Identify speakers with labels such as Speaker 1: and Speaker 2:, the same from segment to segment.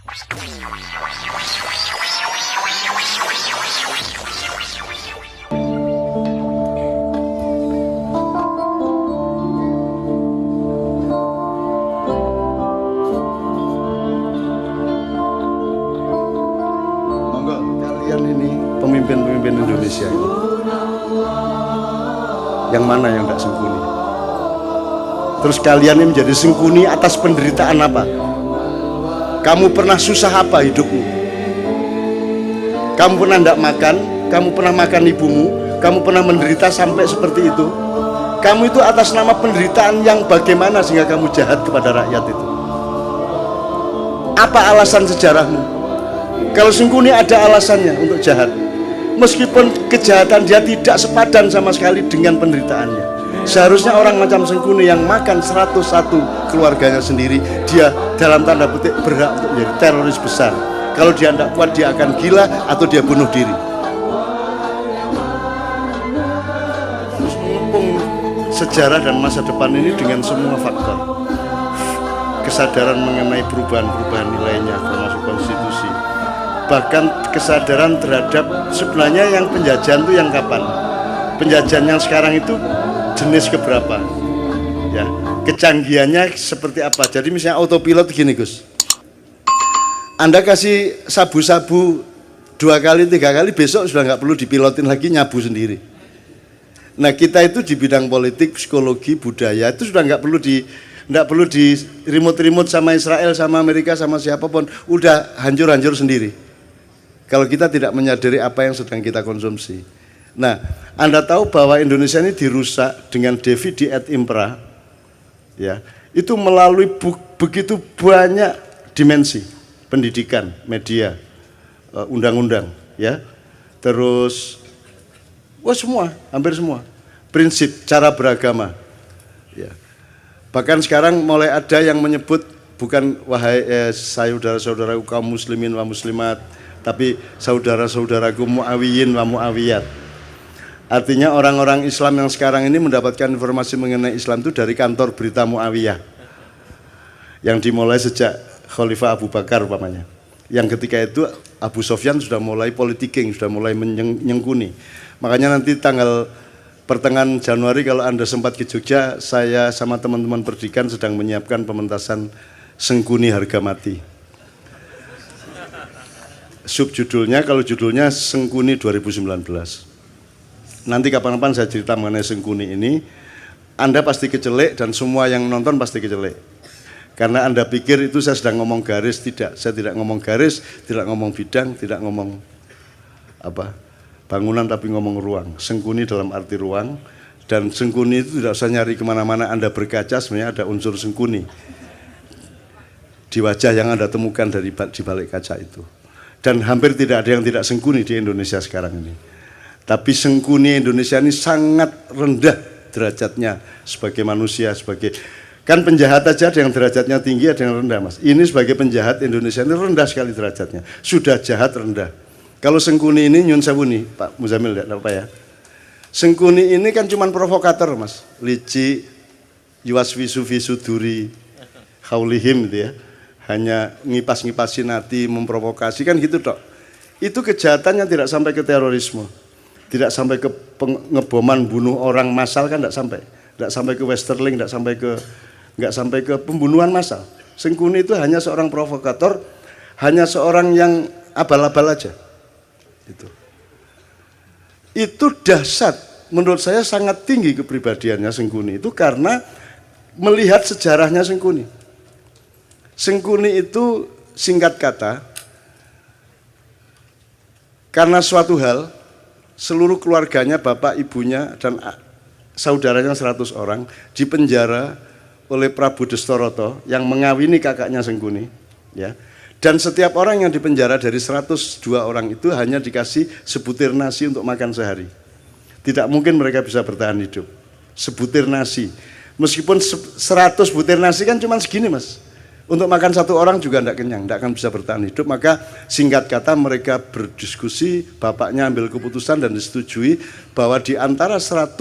Speaker 1: Kalian ini pemimpin-pemimpin Indonesia ini, yang mana yang tidak sengkuni? Terus kalian ini menjadi sengkuni atas penderitaan apa? Kamu pernah susah apa hidupmu? Kamu pernah tidak makan? Kamu pernah makan ibumu? Kamu pernah menderita sampai seperti itu? Kamu itu atas nama penderitaan yang bagaimana sehingga kamu jahat kepada rakyat itu? Apa alasan sejarahmu? Kalau sengkuni ada alasannya untuk jahat, meskipun kejahatan dia tidak sepadan sama sekali dengan penderitaannya. Seharusnya orang macam sengkuni yang makan 101 keluarganya sendiri, dia dalam tanda petik berhak untuk menjadi teroris besar. Kalau dia tidak kuat, dia akan gila atau dia bunuh diri. Terus mengepung sejarah dan masa depan ini dengan semua faktor, kesadaran mengenai perubahan-perubahan nilainya termasuk konstitusi, bahkan kesadaran terhadap sebenarnya yang penjajahan itu yang kapan, penjajahan yang sekarang itu jenis keberapa, ya, kecanggihannya seperti apa. Jadi misalnya autopilot gini Gus, Anda kasih sabu-sabu 2 kali 3 kali, besok sudah nggak perlu dipilotin lagi, nyabu sendiri. Nah kita itu di bidang politik, psikologi, budaya itu sudah nggak perlu di remote sama Israel, sama Amerika, sama siapapun, udah hancur-hancur sendiri kalau kita tidak menyadari apa yang sedang kita konsumsi. Nah, Anda tahu bahwa Indonesia ini dirusak dengan dividi et impera, ya, itu melalui begitu banyak dimensi, pendidikan, media, undang-undang, ya, terus, semua, hampir semua, prinsip, cara beragama, ya. Bahkan sekarang mulai ada yang menyebut bukan wahai saudara-saudaraku kaum muslimin wa muslimat, tapi saudara-saudaraku mu'awiyin wa mu'awiyat. Artinya orang-orang Islam yang sekarang ini mendapatkan informasi mengenai Islam itu dari kantor berita Muawiyah yang dimulai sejak Khalifah Abu Bakar umpamanya. Yang ketika itu Abu Sofyan sudah mulai politiking, sudah mulai menyengkuni. Makanya nanti tanggal pertengahan Januari kalau Anda sempat ke Jogja, saya sama teman-teman pendidikan sedang menyiapkan pementasan Sengkuni Harga Mati. Subjudulnya, kalau judulnya Sengkuni 2019. Nanti kapan-kapan saya cerita mengenai Sengkuni ini, Anda pasti kecelek dan semua yang nonton pasti kecelek. Karena Anda pikir itu saya sedang ngomong garis, tidak. Saya tidak ngomong garis, tidak ngomong bidang, tidak ngomong bangunan, tapi ngomong ruang. Sengkuni dalam arti ruang, dan sengkuni itu tidak usah nyari kemana-mana. Anda berkaca sebenarnya ada unsur sengkuni di wajah yang Anda temukan di balik kaca itu. Dan hampir tidak ada yang tidak sengkuni di Indonesia sekarang ini. Tapi sengkuni Indonesia ini sangat rendah derajatnya sebagai manusia, kan penjahat aja ada yang derajatnya tinggi, ada yang rendah Mas. Ini sebagai penjahat Indonesia ini rendah sekali derajatnya, sudah jahat rendah. Kalau sengkuni ini nyun sewu nih Pak Muzamil, tidak apa ya. Sengkuni ini kan cuma provokator Mas, lici, yuwaswisu visuduri, haulihim gitu ya. Hanya ngipas-ngipasin hati, memprovokasi kan gitu tok. Itu kejahatannya tidak sampai ke terorisme. Tidak sampai ke pengeboman, bunuh orang massal kan tidak sampai ke Westerling, tidak sampai ke pembunuhan massal. Sengkuni itu hanya seorang provokator, hanya seorang yang abal-abal aja. Itu dahsyat, menurut saya sangat tinggi kepribadiannya Sengkuni itu karena melihat sejarahnya Sengkuni. Sengkuni itu singkat kata, karena suatu hal, seluruh keluarganya, bapak, ibunya, dan saudaranya 100 orang dipenjara oleh Prabu Destoroto yang mengawini kakaknya Sengkuni, ya. Dan setiap orang yang dipenjara dari 102 orang itu hanya dikasih sebutir nasi untuk makan sehari. Tidak mungkin mereka bisa bertahan hidup. Sebutir nasi. Meskipun 100 butir nasi kan cuma segini Mas. Untuk makan satu orang juga tidak kenyang, tidak akan bisa bertahan hidup. Maka singkat kata mereka berdiskusi, bapaknya ambil keputusan dan disetujui bahwa di antara 101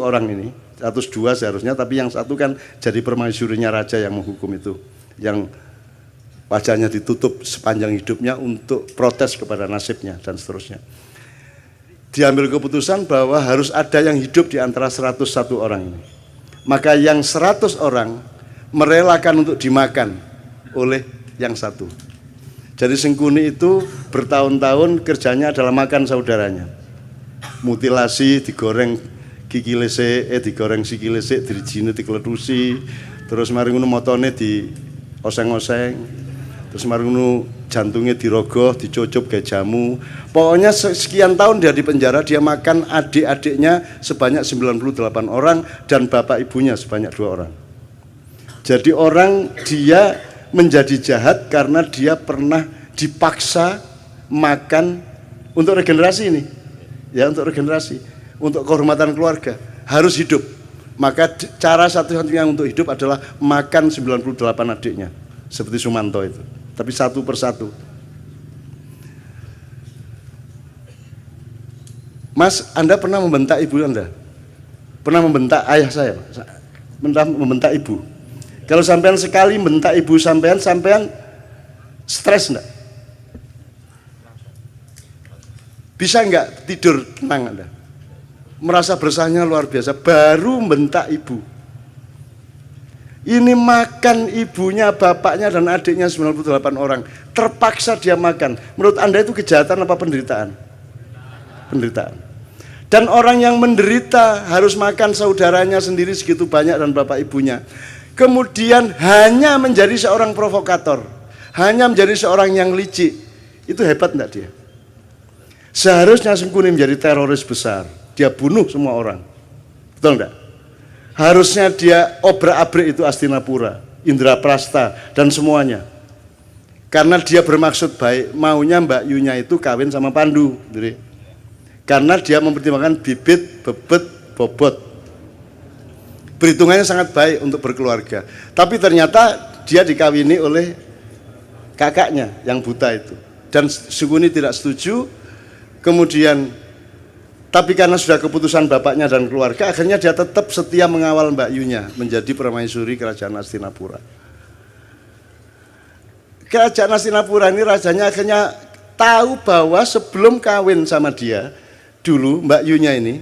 Speaker 1: orang ini, 102 seharusnya, tapi yang satu kan jadi permaisurinya raja yang menghukum itu, yang wajahnya ditutup sepanjang hidupnya untuk protes kepada nasibnya dan seterusnya. Diambil keputusan bahwa harus ada yang hidup di antara 101 orang ini. Maka yang 100 orang merelakan untuk dimakan oleh yang satu. Jadi Sengkuni itu bertahun-tahun kerjanya adalah makan saudaranya. Mutilasi, digoreng gigi lesik, digoreng siki lesik, dirijine dikletusi, terus mari ngono motone di oseng-oseng, terus mari ngono jantungnya dirogoh, dicucup kayak jamu. Pokoknya sekian tahun dia di penjara, dia makan adik-adiknya sebanyak 98 orang dan bapak ibunya sebanyak 2 orang. Jadi dia menjadi jahat karena dia pernah dipaksa makan untuk regenerasi ini. Ya, untuk regenerasi, untuk kehormatan keluarga, harus hidup. Maka cara satu-satunya untuk hidup adalah makan 98 adiknya, seperti Sumanto itu. Tapi satu persatu. Mas, Anda pernah membentak ibu Anda? Pernah membentak ayah saya? Pernah membentak ibu? Kalau sampean sekali membentak ibu sampean stres enggak? Bisa enggak tidur tenang Anda? Merasa bersahnya luar biasa, baru membentak ibu. Ini makan ibunya, bapaknya dan adiknya 98 orang. Terpaksa dia makan. Menurut Anda itu kejahatan apa penderitaan? Penderitaan. Dan orang yang menderita harus makan saudaranya sendiri segitu banyak dan bapak ibunya. Kemudian hanya menjadi seorang provokator, hanya menjadi seorang yang licik. Itu hebat enggak dia? Seharusnya Sengkuni menjadi teroris besar. Dia bunuh semua orang. Betul enggak? Harusnya dia obrak-abrik itu Hastinapura, Indraprasta dan semuanya. Karena dia bermaksud baik, maunya Mbak Yunya itu kawin sama Pandu. Jadi, karena dia mempertimbangkan bibit, bebet, bobot. Perhitungannya sangat baik untuk berkeluarga. Tapi ternyata dia dikawini oleh kakaknya yang buta itu. Dan Sengkuni tidak setuju. Kemudian, tapi karena sudah keputusan bapaknya dan keluarga, akhirnya dia tetap setia mengawal Mbak Yunya menjadi permaisuri kerajaan Hastinapura. Kerajaan Hastinapura ini rajanya akhirnya tahu bahwa sebelum kawin sama dia, dulu Mbak Yunya ini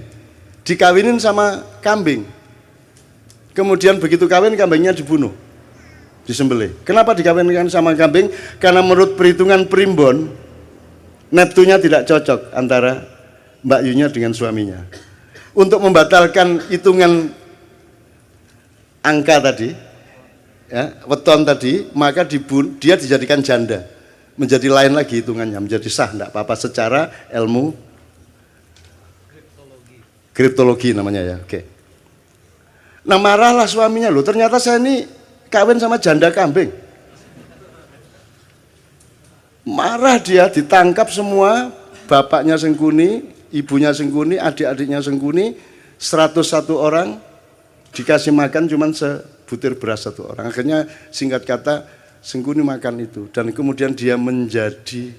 Speaker 1: dikawinin sama kambing. Kemudian begitu kawin, kambingnya dibunuh, disembelih. Kenapa dikawinkan sama kambing? Karena menurut perhitungan primbon, neptunya tidak cocok antara Mbak Yunya dengan suaminya. Untuk membatalkan hitungan angka tadi, ya, weton tadi, maka dia dijadikan janda, menjadi lain lagi hitungannya, menjadi sah, tidak apa-apa secara ilmu kriptologi namanya ya. Oke. Nah marahlah suaminya, loh ternyata saya ini kawin sama janda kambing. Marah dia, ditangkap semua, bapaknya Sengkuni, ibunya Sengkuni, adik-adiknya Sengkuni, 101 orang, dikasih makan cuma sebutir beras 1 orang. Akhirnya singkat kata Sengkuni makan itu, dan kemudian dia menjadi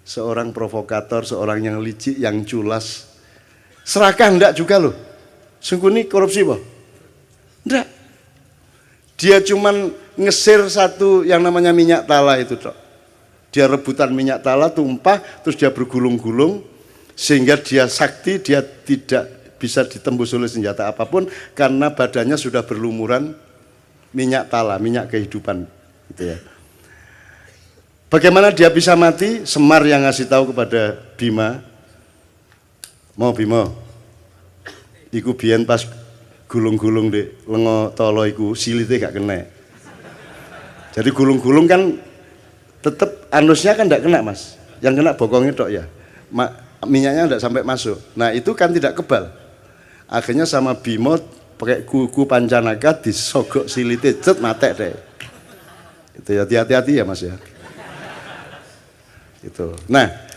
Speaker 1: seorang provokator, seorang yang licik, yang culas. Serakah enggak juga loh, Sengkuni korupsi boh? Enggak. Dia cuman ngesir satu yang namanya minyak tala itu toh. Dia rebutan minyak tala tumpah, terus dia bergulung-gulung sehingga dia sakti, dia tidak bisa ditembus oleh senjata apapun karena badannya sudah berlumuran minyak tala, minyak kehidupan gitu ya. Bagaimana dia bisa mati? Semar yang ngasih tahu kepada Bima. Mau Bima, iku biyen pas gulung-gulung di lengo tolo iku silite gak kena. Jadi gulung-gulung kan tetap anusnya kan tidak kena mas, yang kena bokongnya tok ya, minyaknya tidak sampai masuk. Nah itu kan tidak kebal. Akhirnya sama Bimo pakai kuku Pancanaka disogok silite, cet matek deh. Itu ya, hati-hati ya mas ya. Itu. Nah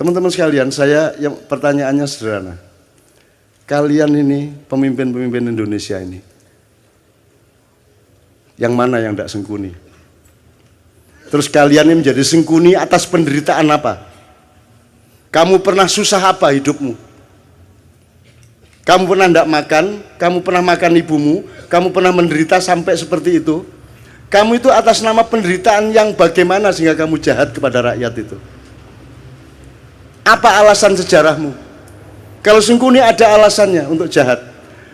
Speaker 1: teman-teman sekalian, yang pertanyaannya sederhana. Kalian ini pemimpin-pemimpin Indonesia ini, yang mana yang tidak Sengkuni? Terus kalian ini menjadi Sengkuni atas penderitaan apa? Kamu pernah susah apa hidupmu? Kamu pernah tidak makan? Kamu pernah makan ibumu? Kamu pernah menderita sampai seperti itu? Kamu itu atas nama penderitaan yang bagaimana sehingga kamu jahat kepada rakyat itu? Apa alasan sejarahmu? Kalau Sengkuni ada alasannya untuk jahat,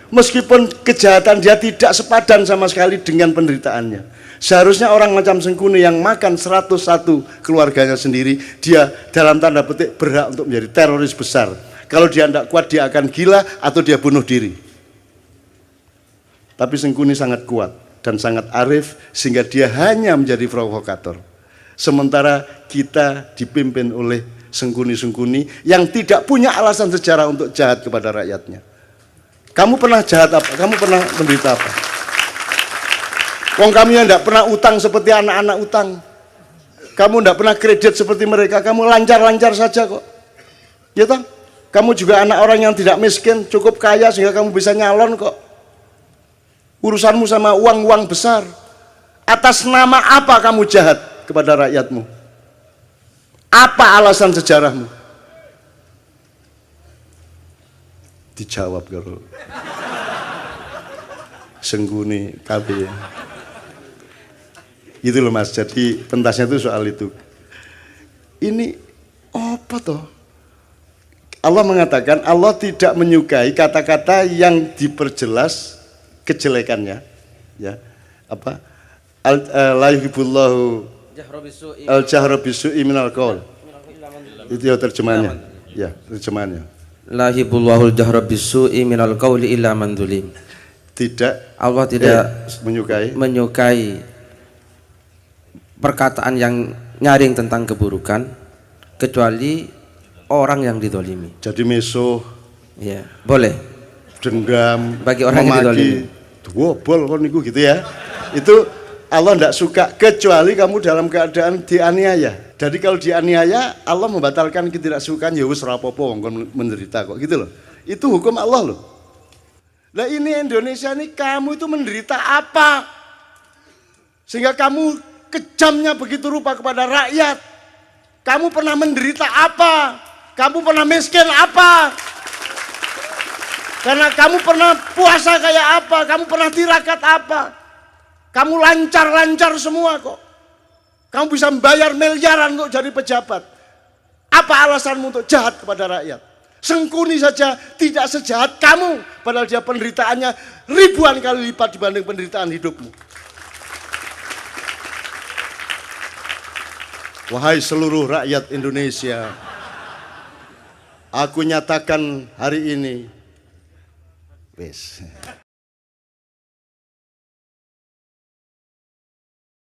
Speaker 1: meskipun kejahatan dia tidak sepadan sama sekali dengan penderitaannya. Seharusnya orang macam Sengkuni yang makan 101 keluarganya sendiri, dia dalam tanda petik berhak untuk menjadi teroris besar. Kalau dia tidak kuat, dia akan gila atau dia bunuh diri. Tapi Sengkuni sangat kuat dan sangat arif sehingga dia hanya menjadi provokator. Sementara kita dipimpin oleh Sengkuni-Sengkuni yang tidak punya alasan sejarah untuk jahat kepada rakyatnya. Kamu pernah jahat apa? Kamu pernah menderita apa? Wong kami yang tidak pernah utang seperti anak-anak utang. Kamu tidak pernah kredit seperti mereka. Kamu lancar-lancar saja kok. Ya toh? Kamu juga anak orang yang tidak miskin, cukup kaya sehingga kamu bisa nyalon kok. Urusanmu sama uang-uang besar. Atas nama apa kamu jahat kepada rakyatmu? Apa alasan sejarahmu? Dijawab kalau Sengkuni KB. Gitu loh Mas, jadi pentasnya itu soal itu. Ini apa toh? Allah mengatakan Allah tidak menyukai kata-kata yang diperjelas kejelekannya, ya apa la yuhibbullahu al-jahra bisu'i minal qaul. Itu ya terjemahannya. Ya, terjemahannya. La yuhibbullahu al-jahra bisu'i minal qauli illa man zulim. Tidak, Allah tidak menyukai perkataan yang nyaring tentang keburukan kecuali orang yang dizalimi. Jadi mesuh, ya, boleh. Dendam, bagi orang yang dizalimi. Wobol kon niku gitu ya. Itu Allah tidak suka kecuali kamu dalam keadaan dianiaya. Jadi kalau dianiaya Allah membatalkan ketidaksukaan, ya wis ora apa-apa wong kon menderita kok gitu loh. Itu hukum Allah loh. Lah ini Indonesia ini kamu itu menderita apa? Sehingga kamu kejamnya begitu rupa kepada rakyat. Kamu pernah menderita apa? Kamu pernah miskin apa? Karena kamu pernah puasa kayak apa, kamu pernah tirakat apa, kamu lancar-lancar semua kok. Kamu bisa membayar miliaran untuk jadi pejabat. Apa alasanmu untuk jahat kepada rakyat? Sengkuni saja tidak sejahat kamu, padahal dia penderitaannya ribuan kali lipat dibanding penderitaan hidupmu. Wahai seluruh rakyat Indonesia, aku nyatakan hari ini, wes.